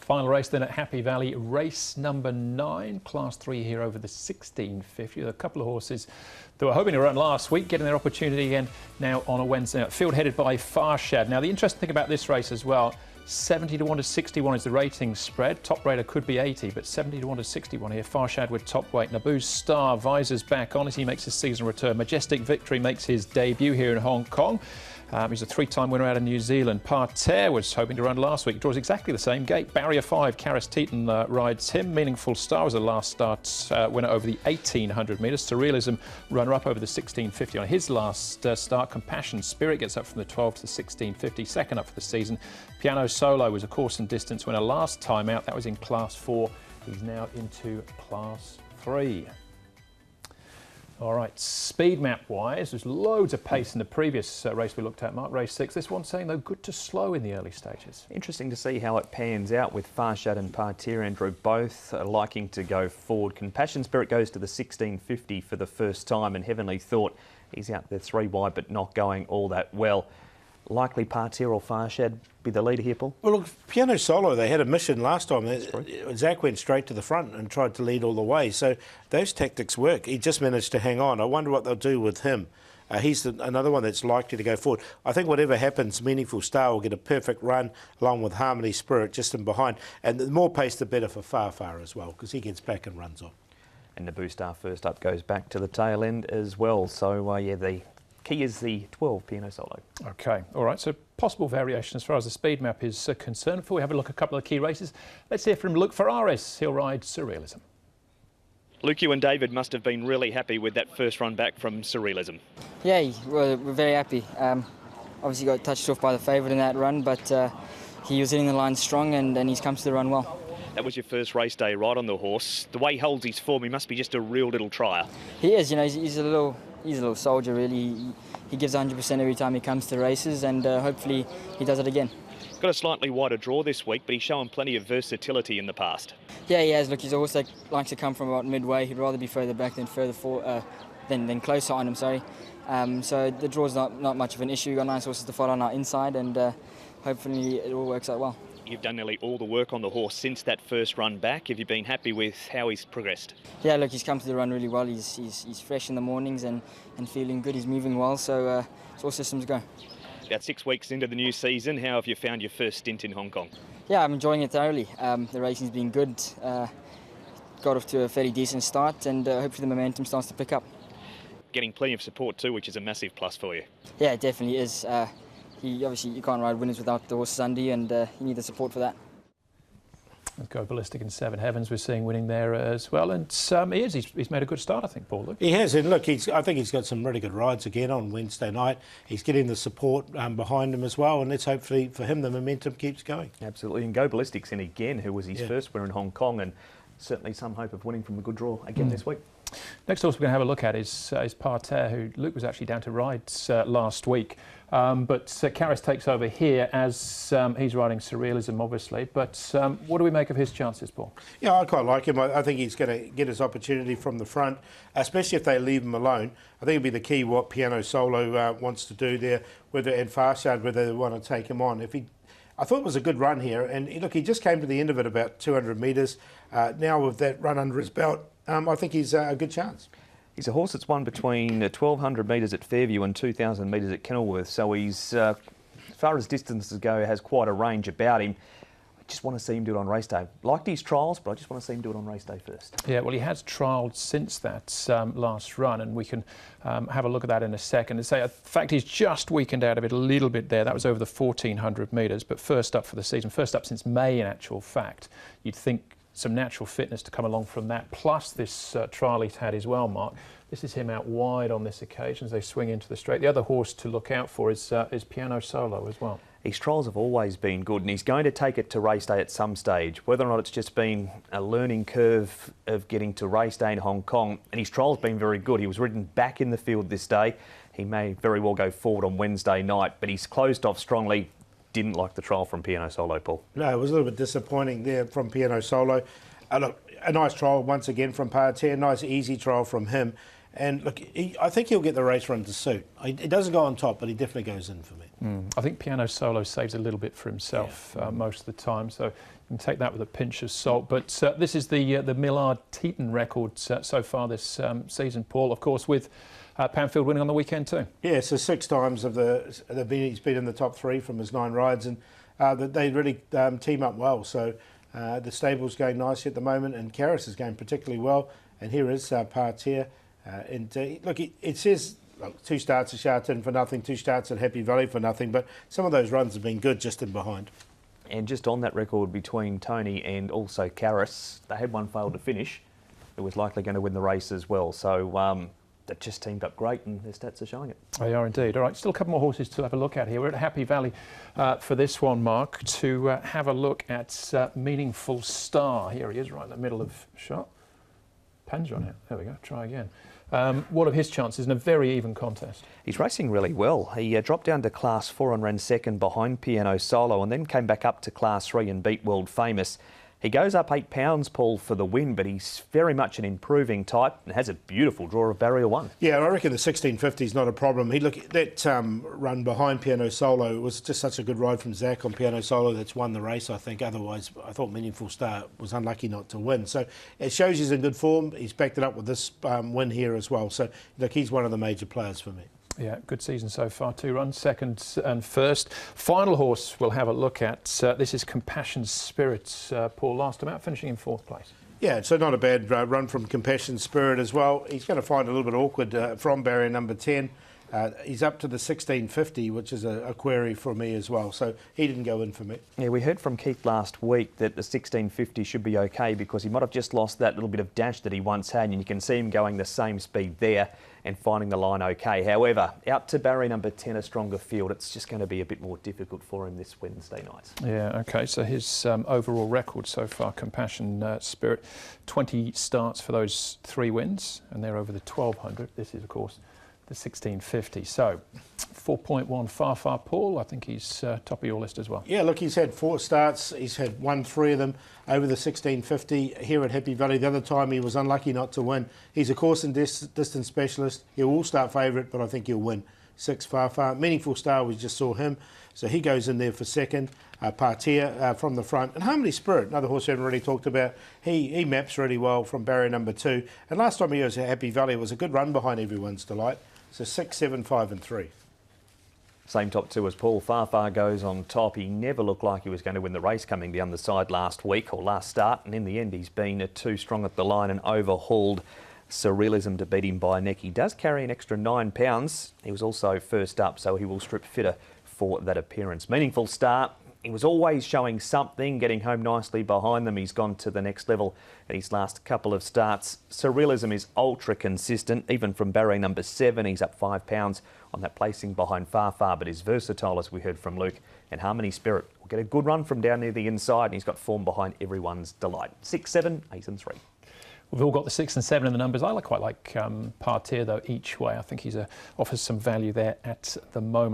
Final race then at Happy Valley, race number 9, Class 3 here over the 1650. A couple of horses that were hoping to run last week, getting their opportunity again now on a Wednesday night. Field headed by Farshad. Now the interesting thing about this race as well, 70 to 1 to 61 is the rating spread. Top rater could be 80, but 70 to 1 to 61 here. Farshad with top weight. Naboo's Star, visors back on as he makes his season return. Majestic Victory makes his debut here in Hong Kong. He's a 3-time winner out of New Zealand. Parterre was hoping to run last week. Draws exactly the same gate. Barrier 5, Karis Teton rides him. Meaningful Star was a last start winner over the 1800 metres. Surrealism runner-up over the 1650 on his last start. Compassion Spirit gets up from the 12 to the 1650. Second up for the season. Piano Solo was a course and distance winner last time out. That was in Class 4. He's now into Class 3. All right, speed map-wise, there's loads of pace in the previous race we looked at, Mark, race 6. This one's saying, though, good to slow in the early stages. Interesting to see how it pans out with Farshad and Parterre, Andrew, both liking to go forward. Compassion Spirit goes to the 1650 for the first time, and Heavenly Thought, he's out there 3 wide but not going all that well. Likely Parterre or Farshad be the leader here, Paul? Well, look, Piano Solo, they had a mission last time. Zach went straight to the front and tried to lead all the way. So those tactics work. He just managed to hang on. I wonder what they'll do with him. He's another one that's likely to go forward. I think whatever happens, Meaningful Star will get a perfect run along with Harmony Spirit just in behind. And the more pace, the better for Far as well, because he gets back and runs on. And Naboo Star first up goes back to the tail end as well. So, yeah, the key is the 12 Piano Solo. OK, all right, so possible variation as far as the speed map is concerned. Before we have a look at a couple of key races, let's hear from Luke Ferraris. He'll ride Surrealism. Luke, you and David must have been really happy with that first run back from Surrealism. Yeah, we're very happy. Obviously got touched off by the favourite in that run, but he was hitting the line strong and he's come to the run well. That was your first race day right on the horse. The way he holds his form, he must be just a real little trier. He is, you know, he's a little soldier really. He gives 100% every time he comes to races, and hopefully he does it again. Got a slightly wider draw this week, but he's shown plenty of versatility in the past. Yeah, he has. Look, he's a horse that likes to come from about midway. He'd rather be further back than than closer on him. Sorry. So the draw's not much of an issue. We've got nice horses to follow on our inside, and hopefully it all works out well. You've done nearly all the work on the horse since that first run back. Have you been happy with how he's progressed? Yeah, look, he's come to the run really well. He's fresh in the mornings and feeling good. He's moving well, so it's all systems go. About 6 weeks into the new season, how have you found your first stint in Hong Kong? Yeah, I'm enjoying it thoroughly. The racing's been good. Got off to a fairly decent start, and hopefully the momentum starts to pick up. Getting plenty of support too, which is a massive plus for you. Yeah, it definitely is. Obviously, you can't ride winners without the horses under you, and you need the support for that. Go Ballistic and Seven Heavens, we're seeing winning there as well. And he's made a good start, I think, Paul. Luke. He has, and look, I think he's got some really good rides again on Wednesday night. He's getting the support behind him as well, and let's hopefully for him the momentum keeps going. Absolutely, and Go Ballistic's in again, who was his first winner in Hong Kong, and certainly some hope of winning from a good draw again this week. Next horse we're going to have a look at is Parterre, who Luke was actually down to ride last week. But Karis takes over here as he's riding Surrealism, obviously. But what do we make of his chances, Paul? Yeah, I quite like him. I think he's going to get his opportunity from the front, especially if they leave him alone. I think it'll be the key what Piano Solo wants to do there, and Farshad, whether they want to take him on. I thought it was a good run here, and look, he just came to the end of it about 200 metres. Now with that run under his belt, I think he's a good chance. He's a horse that's won between 1,200 metres at Fairview and 2,000 metres at Kenilworth, so he's, as far as distances go, has quite a range about him. I just want to see him do it on race day. Liked his trials, but I just want to see him do it on race day first. Yeah, well, he has trialled since that last run, and we can have a look at that in a second. And say, in fact, he's just weakened out of it a little bit there. That was over the 1,400 metres, but first up for the season, first up since May, in actual fact. You'd think some natural fitness to come along from that, plus this trial he's had as well, Mark. This is him out wide on this occasion as they swing into the straight. The other horse to look out for is Piano Solo as well. His trials have always been good, and he's going to take it to race day at some stage. Whether or not it's just been a learning curve of getting to race day in Hong Kong, and his trial's been very good. He was ridden back in the field this day. He may very well go forward on Wednesday night, but he's closed off strongly. Didn't like the trial from Piano Solo, Paul. No, it was a little bit disappointing there from Piano Solo. Look, a nice trial once again from Parterre, nice easy trial from him. And look, I think he'll get the race run to suit. He doesn't go on top, but he definitely goes in for me. I think Piano Solo saves a little bit for himself most of the time, so you can take that with a pinch of salt. But this is the Millard-Teton record so far this season, Paul, of course, with Panfield winning on the weekend too. Yeah, so 6 times he's been in the top 3 from his 9 rides, and they really team up well. So the stable's going nicely at the moment, and Karras is going particularly well. And here is Parterre. Look, it says 2 starts at Sharton for nothing, 2 starts at Happy Valley for nothing, but some of those runs have been good just in behind. And just on that record between Tony and also Karras, they had one fail to finish. It was likely going to win the race as well. So that just teamed up great, and their stats are showing it. They are indeed. All right, still a couple more horses to have a look at here. We're at Happy Valley for this one, Mark, to have a look at Meaningful Star. Here he is, right in the middle of shot. Pan's on it. There we go. Try again. What are his chances in a very even contest? He's racing really well. He dropped down to Class 4 and ran second behind Piano Solo, and then came back up to Class 3 and beat World Famous. He goes up 8 pounds, Paul, for the win, but he's very much an improving type and has a beautiful draw of Barrier 1. Yeah, I reckon the 1650 is not a problem. That run behind Piano Solo was just such a good ride from Zach on Piano Solo that's won the race, I think. Otherwise, I thought Meaningful Star was unlucky not to win. So it shows he's in good form. He's backed it up with this win here as well. So, look, he's one of the major players for me. Yeah, good season so far. 2 runs, second and first. Final horse we'll have a look at. This is Compassion Spirit. Paul, last time out, finishing in 4th place. Yeah, so not a bad run from Compassion Spirit as well. He's going to find it a little bit awkward from barrier number 10. He's up to the 1650, which is a query for me as well. So he didn't go in for me. Yeah, we heard from Keith last week that the 1650 should be okay because he might have just lost that little bit of dash that he once had, and you can see him going the same speed there and finding the line okay. However, out to barrier number 10, a stronger field, it's just going to be a bit more difficult for him this Wednesday night. Yeah, okay, so his overall record so far, Compassion Spirit, 20 starts for those 3 wins, and they're over the 1200. This is, of course, the 1650. So 4.1 Far Paul, I think he's top of your list as well. Yeah, look, he's had 4 starts. He's had won 3 of them over the 1650 here at Happy Valley. The other time he was unlucky not to win. He's a course and distance specialist. He'll all-start favourite, but I think he'll win. 6 Far. Meaningful Star, we just saw him. So he goes in there for second. Parterre from the front. And Harmony Spirit, another horse we haven't really talked about. He maps really well from barrier number 2. And last time he was at Happy Valley, it was a good run behind everyone's delight. So 6, 7, 5 and 3. Same top 2 as Paul. Far goes on top. He never looked like he was going to win the race coming down the side last week or last start. And in the end, he's been too strong at the line and overhauled Surrealism to beat him by a neck. He does carry an extra 9 pounds. He was also first up, so he will strip fitter for that appearance. Meaningful Star. He was always showing something, getting home nicely behind them. He's gone to the next level at his last couple of starts. Surrealism is ultra consistent, even from barrier number 7. He's up 5 pounds on that placing behind Far, but is versatile, as we heard from Luke. And Harmony Spirit will get a good run from down near the inside, and he's got form behind everyone's delight. 6, 7, 8 and 3. We've all got the 6 and 7 in the numbers. I quite like Parterre, though, each way. I think he's offers some value there at the moment.